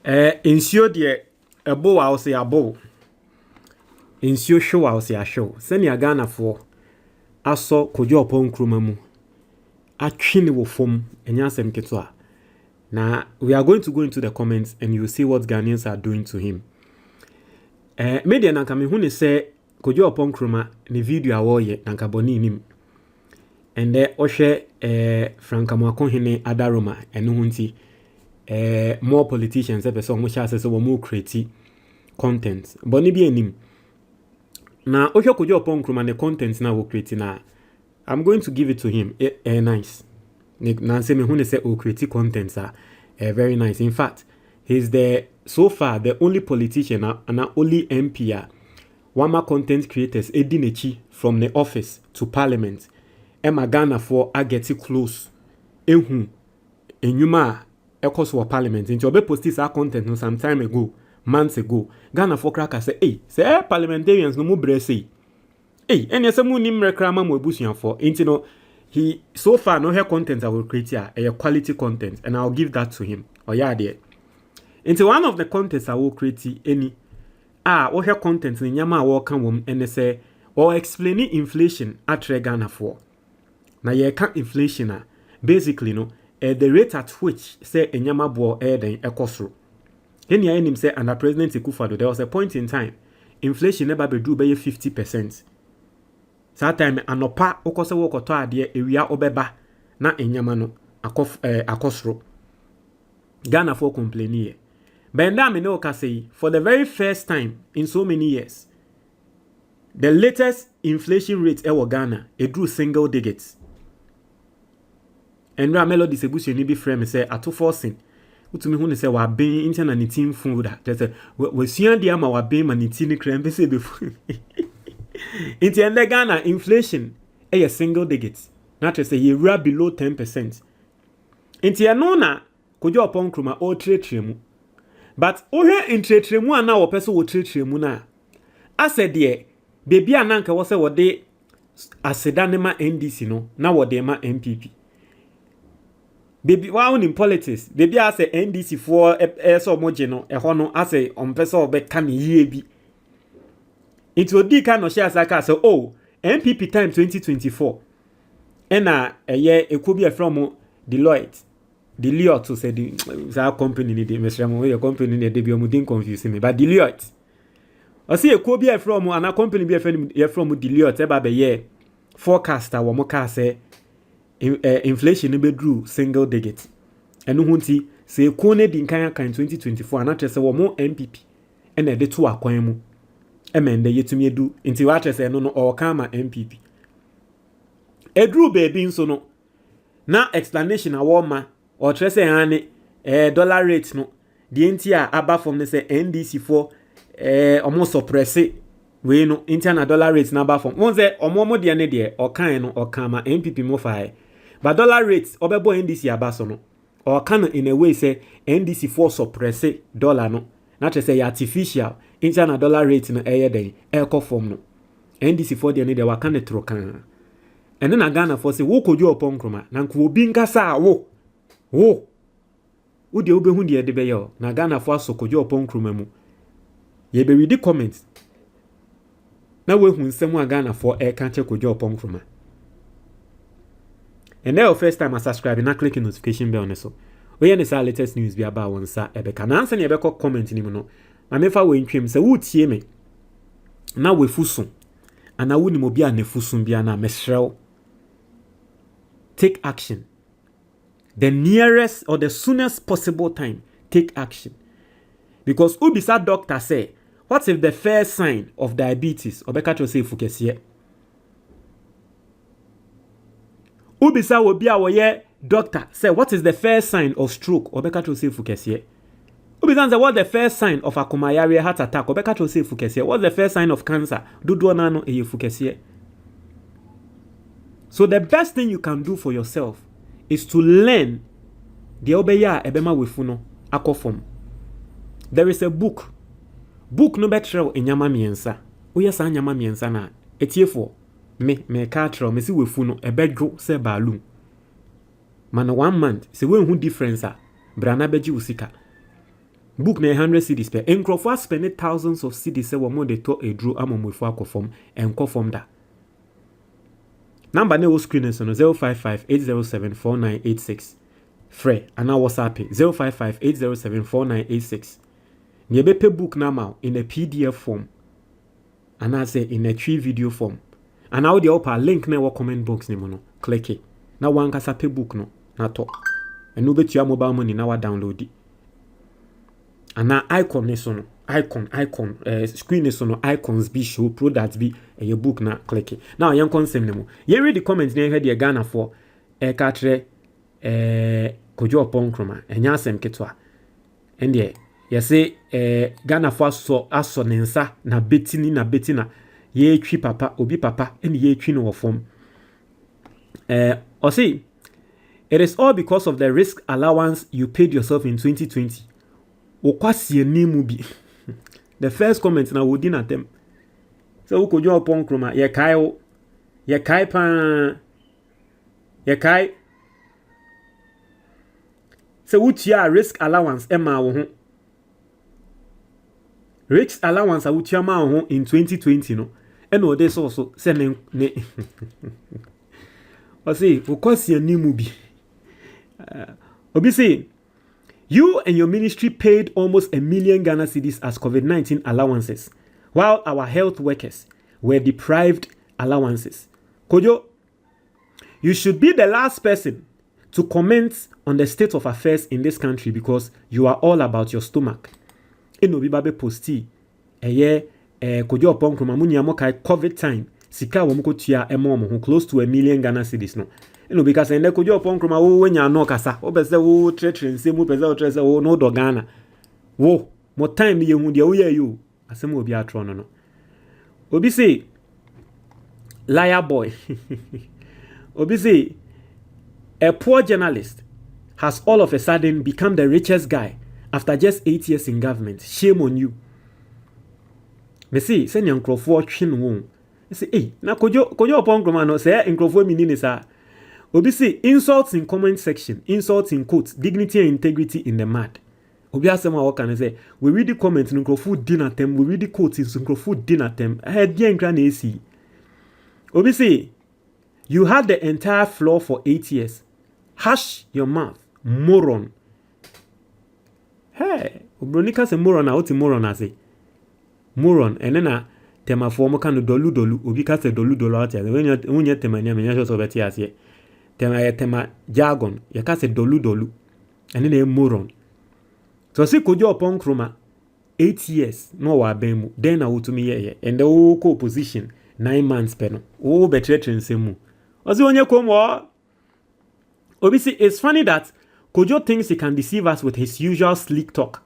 Ensure the abo I'll say abo. Ensure show I'll say a show. Send ya Ghana for aso Kojo Oppong Nkrumah mu. Achini wo form enyasem ketwa. Now we are going to go into the comments and you will see what Ghanaians are doing to him. Media nanka me hune say Kojo Oppong Nkrumah ni video awoye nanka boni nim. And oshe Franka Mwakonhene Adaroma enu hunti more politicians epe mo chase so mo create content. Boni bi enim. Na oshe Kojo Oppong Nkrumah ne content na wo create na I'm going to give it to him. Nice. Nancy me hune say o create contents are very nice. In fact, he's so far the only politician and only MP Wama content creators edinechi from the office to parliament. Emma Ghana for I get it close. Enyuma ekos for parliament. Into obe post this content no some time ago, months ago. Ghana for cracker say, say parliamentarians no mu brese. And some nim rekrama mo ebusian for. Into he so far no her content I will create here a quality content and I'll give that to him. Oh yeah, there. Into one of the contents I will create any or her content in Yama walk wom and say or explaining inflation at Ghana for. Now ye can't inflation basically no the rate at which say Enyama bo then ekosro. Then ya him say under President Akufo-Addo there was a point in time inflation never be do by 50%. That time anopa okose wokoto ade ewia obeba na enyama no akosro. Ghana for complain here. Benda me no say for the very first time in so many years the latest inflation rate ewo Ghana drew single digits. And MELODIES ebusu ni bi frame say ato forcing utumi hu ne say wa ben interna ni team food that say we suan dia ma wa ben ma ni team kran be say be Inti ende Ghana inflation a single digits. Not to say you below 10%. Inti anona Kojo Oppong Nkrumah o trade. But ohe in trade na o person o trade na. Ase de baby ananka wo se wo de asedanema NDC no na wo de ma MPP. Baby wa in politics baby ase NDC for so moje no ho no ase on person obe ka ne yie bi. It will be kind of share saka so MPP time 2024. And a year it could be from Deloitte to say the company need the company need to be mudin confusing me. But Deloitte. I see a could be from an company be from Deloitte about the year forecaster wa moka say inflation be drew single digit. And hunti say kone din kan 2024 and say wo mo MPP and the two akwan mu. Emende yetumi edu nti wa trese no or kama MPP edru baby nso no na explanation awoma or trese ane dollar rate no the ntia aba from say NDC for almost suppress we no internal dollar rate na aba from won say omo de ne de or kan no or kama MPP mo fa but dollar rate obebo NDC aba so no or kan in a way say NDC for suppress dollar no na trese artificial internal dollar rate no den eko form no NDC for the ne waka ne trokan ene na Ghana for say wo Kojo Oppong Nkrumah na nko obi nkasa wo de obehu de de beyo na Ghana for so Kojo Oppong Nkrumah mu ye be read comments na we hu nsem a Ghana for kan che Kojo Oppong Nkrumah and now first time I subscribe na click notification bell ne so we any say latest news be about one sa ebe ka na ansa ne ebe comment ni mu no na mefa we ntwem se wo tie me na we fusun ana wo ni mo bia na fusun bia na mesrew take action the nearest or the soonest possible time take action because ubisa doctor say what if the first sign of diabetes obeka to say fukese ubisa wo bia wo ye doctor say what is the first sign of stroke obeka to say fukese Ubizanza, what's the first sign of a kumayari heart attack? Obeka to say fukese. What's the first sign of cancer? Dudu nano eye fukese. So the best thing you can do for yourself is to learn the obeya ebema wefuno akofom. There is a book. Book no betrel enyama miensa. Oya sa nyama miensa na etiefo me katra me si wefuno ebedwo se balu. Man 1 month se we hu difference a brana beji usika. book na 100 cedis per encrofo spend thousands of cedis say wo mo de to edru amomofo akofom enkofom da. Number na wo screen is no 0558074986 free and our WhatsApp 0558074986. Nye bepe book na ma in a PDF form and I say in a tree video form. And now the upper link na wo comment box ni mo no click it. Na wan kasa pe book no na to. And no bet your mobile money na wa download it. And now icon is on icon screen is on icons be show products be your book na click it. Now yan consem nemo. Ye read the comments na head the Ghana for katre Kojo Oppong Nkrumah enya asem ketwa. And ye say Ghana for aso nensa na betina ye twi papa obi papa and ye twi no form. Or say it is all because of the risk allowance you paid yourself in 2020. Okwasi enimu bi. The first comment na wodi na tem. So Kojo Oppong Nkrumah ye kai pa so utia risk allowance ema wo ho. Risk allowance a utia ma wo ho in 2020 no. E no dey so say ne o say okwasi enimu bi. Obi say you and your ministry paid almost 1 million Ghana cedis as COVID-19 allowances, while our health workers were deprived allowances. Kojo, you should be the last person to comment on the state of affairs in this country because you are all about your stomach. Eno bi babe posti Kojo Oppong Nkrumah munyamo kai COVID time sika wo mko tua emo close to 1 million Ghana cedis no. Eno because ende Kojo Oppong Nkrumah wo wenya no kasa wo pese wo tretre nse mu pese wo tretre wo no do Ghana wo mo time ye hu de wo ye yo asem obi atro no obi say liar boy obi say a poor journalist has all of a sudden become the richest guy after just 8 years in government. Shame on you. Me say send your nkrofo twin wo. Say na Kojo Oppong Nkrumah no say nkrofo mi ni sa. Obi say insults in comment section, insults in quotes, dignity and integrity in the mad. Obi asema what can I say? We read the comments in nkrofo dinner them, we read the quotes in nkrofo dinner them. I had the nkra na esi. Obi say you had the entire floor for 8 years. Hush your mouth, moron. Hey, Obronika se moron na oti moron na say. Moron enena tema for mo kan dolu obi ka se dolu ati ase. Wenye tema nya menya so beti ase. Tema jargon ya ka se dolu enena moron. So si Kojo Oppong Nkrumah 8 years no wa bemu then na wotumi ye and the whole position 9 months peno. O betre nsemu. Ozi onye komo. Obi say it's funny that Kojo thinks he can deceive us with his usual sleek talk.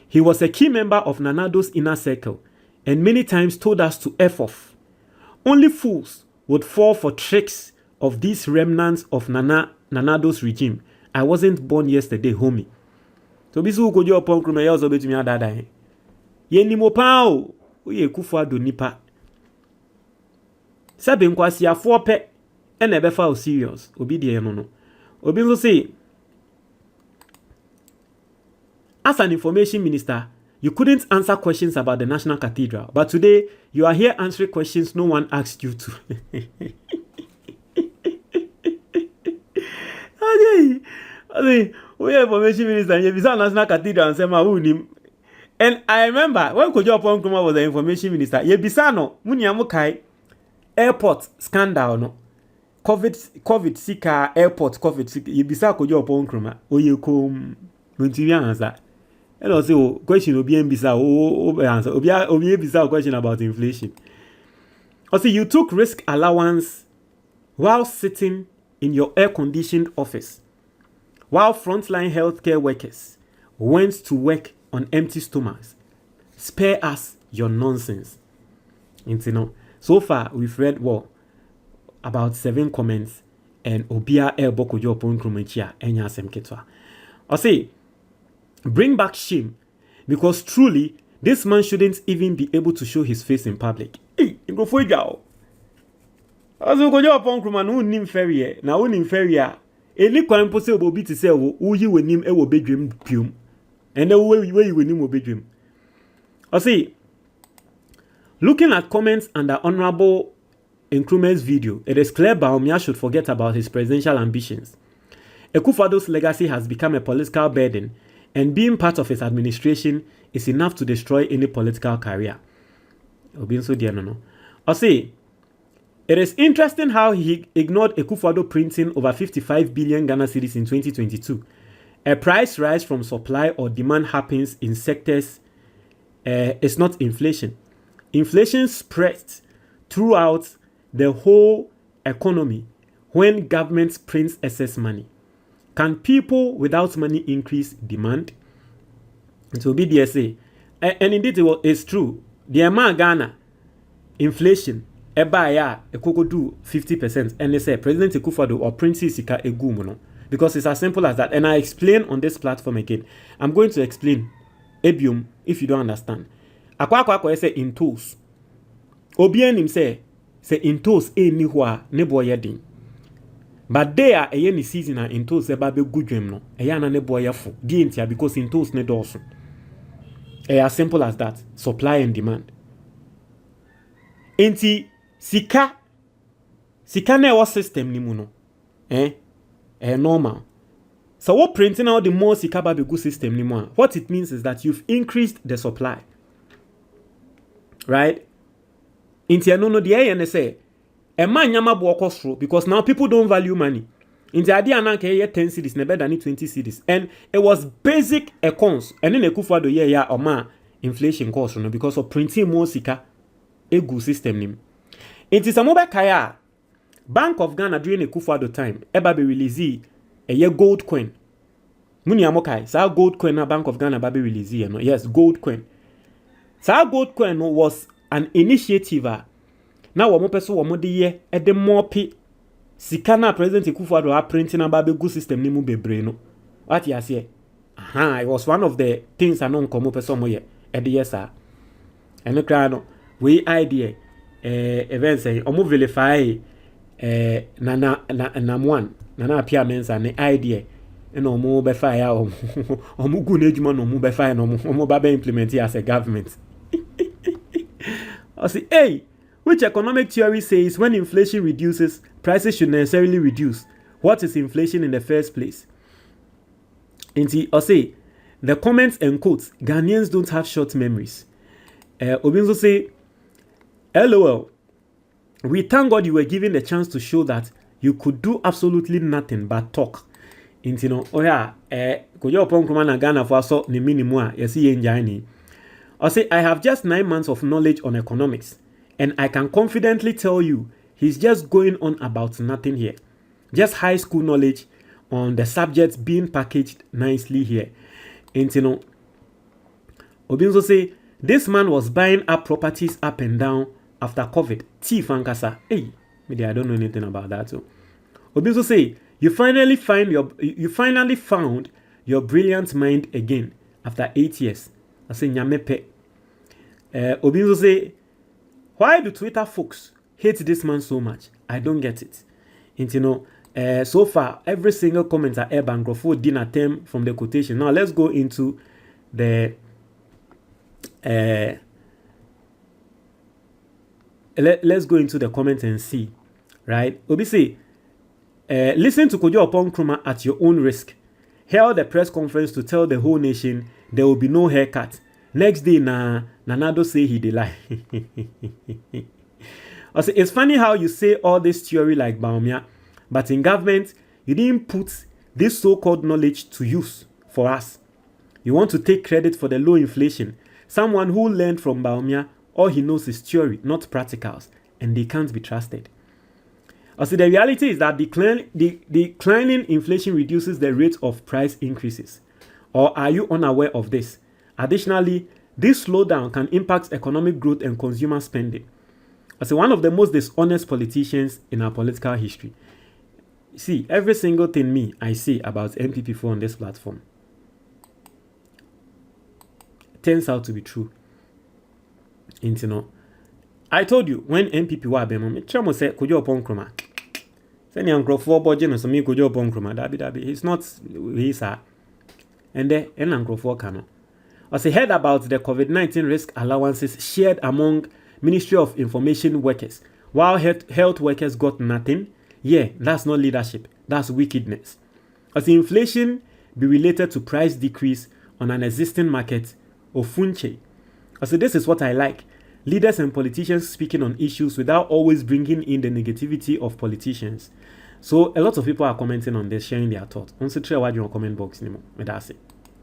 He was a key member of Nanado's inner circle and many times told us to F off. Only fools would fall for tricks of these remnants of Nanado's regime. I wasn't born yesterday, homie. So bisu Kojo Oppong Nkrumah ya ozo betumi adada he. Ye ni mo pa o. Oye kufu ado nipa. Sabe nkwasi afo pe ene befa o serious. Obi de no. Obi nso say as an information minister, you couldn't answer questions about the National Cathedral, but today you are here answering questions no one asked you to. We are information minister, you visit National Cathedral and say ma who nim. And I remember when Kojo Oppong Nkrumah was the information minister, ye bisano muniamu kai airport scandal no. COVID sika airport COVID sika ye bisa Kojo Oppong Nkrumah oye kom ntiria answer. And also question obi bisa answer obi bisa question about inflation. Also you took risk allowance while sitting in your air-conditioned office, while frontline healthcare workers went to work on empty stomachs. Spare us your nonsense. So far we've read about 7 comments and Obia Elbo Kojo Oppong Nkrumah enya asem ketwa. I say bring back shame because truly this man shouldn't even be able to show his face in public. Hey, go for it. Also Kojo Oppong Nkrumah no nim ferie na nim ferie a eli kwan pose obi ti se wo uyi wenim e wo bedwem pium And then where you will need bedroom. I see. Looking at comments under Honorable Nkrumah's video, it is clear Bawumia should forget about his presidential ambitions. Akufo-Addo's legacy has become a political burden, and being part of his administration is enough to destroy any political career. I say, it is interesting how he ignored Akufo-Addo printing over 55 billion Ghana cedis in 2022. A price rise from supply or demand happens in sectors. It's not inflation. Inflation spreads throughout the whole economy when government prints excess money. Can people without money increase demand? It will be DSA. And indeed, it's true. The amount Ghana inflation, ebaya, ekoko do 50%. And they say President Akufo-Addo or Prince Sika Egumono. Because it's as simple as that. And I explain on this platform again. I'm going to explain Ebium if you don't understand. Akwa say in tools. Obien him say in tools ni hwa ne boy yedin. But there a any season in tools eba be good dream no. Eya na ne boy yafo. Di entia because in tools ne doso. As simple as that. Supply and demand. Enti sika na ewa system ni mu no. Normal. So what printing out the more sika ba be good system ni mu. What it means is that you've increased the supply. Right? Inti no the AN say a man yama bo okosro because now people don't value money. Inti adi ananka 10 cedis never than 20 cedis. And it was basic accounts. And then Akufo-Addo ya oma inflation cost no because of printing more sika a good system nim. Inti samoba kaya Bank of Ghana during Akufo-Addo time eba be release a gold coin. Muni amokai sa gold coin na Bank of Ghana ba be release no. Yes, gold coin. Sa gold coin was an initiative. Now wo person wo de ye e de mopi sika na President Akufo-Addo a printing na ba be good system ni mu bebre no. What you say? It was one of the things I know komo person mo ye e de yes sir. Eno kra no we idea event say omo verify na one na appear mensa ne idea eno omo be fire omo gu na ejuma no omo be fire no omo ba be implement it as a government. I say, hey, which economic theory says when inflation reduces, prices should necessarily reduce? What is inflation in the first place? And I say, the comments and quotes, Ghanaians don't have short memories. Obinzo say, LOL, we thank God you were given the chance to show that you could do absolutely nothing but talk. Kojo Oppong Nkrumah na Ghana for so ni minimum yesi yenjani. I say, I have just 9 months of knowledge on economics, and I can confidently tell you he's just going on about nothing here. Just high school knowledge on the subjects being packaged nicely here. And Obinzo say, this man was buying up properties up and down after COVID. Thief and kasa. Hey, maybe I don't know anything about that. So Obinzo say, you finally found your brilliant mind again after 8 years. I say nyamepe. Obinzo say, why do Twitter folks hate this man so much? I don't get it. And so far every single comment I ever Nkrofo didn't attempt from the quotation. Now let's go into the let's go into the comments and see. Right? Obi say, listen to Kojo Oppong Nkrumah at your own risk. Held a press conference to tell the whole nation there will be no haircut. Next day, Nanado say he dey lie. I say, it's funny how you say all this theory like Bawumia, but in government, you didn't put this so-called knowledge to use for us. You want to take credit for the low inflation. Someone who learned from Bawumia, all he knows is theory, not practicals, and they can't be trusted. I say, the reality is that declining inflation reduces the rate of price increases. Or are you unaware of this? Additionally, this slowdown can impact economic growth and consumer spending. As one of the most dishonest politicians in our political history. See, every single thing I say about MPP4 on this platform turns out to be true. I told you when MPP were Bemo, Chamo said Kojo Oppong Nkrumah. Send your Nkrofo budget and some Kojo Oppong Nkrumah. Dabi. He's not. He's a. and the Enangrofo Kano. As heard about the COVID-19 risk allowances shared among Ministry of Information workers, while health workers got nothing. Yeah, that's not leadership, that's wickedness. As inflation be related to price decrease on an existing market, Ofunche. So this is what I like. Leaders and politicians speaking on issues without always bringing in the negativity of politicians. So a lot of people are commenting on this, sharing their thoughts. On the comment box, that's it.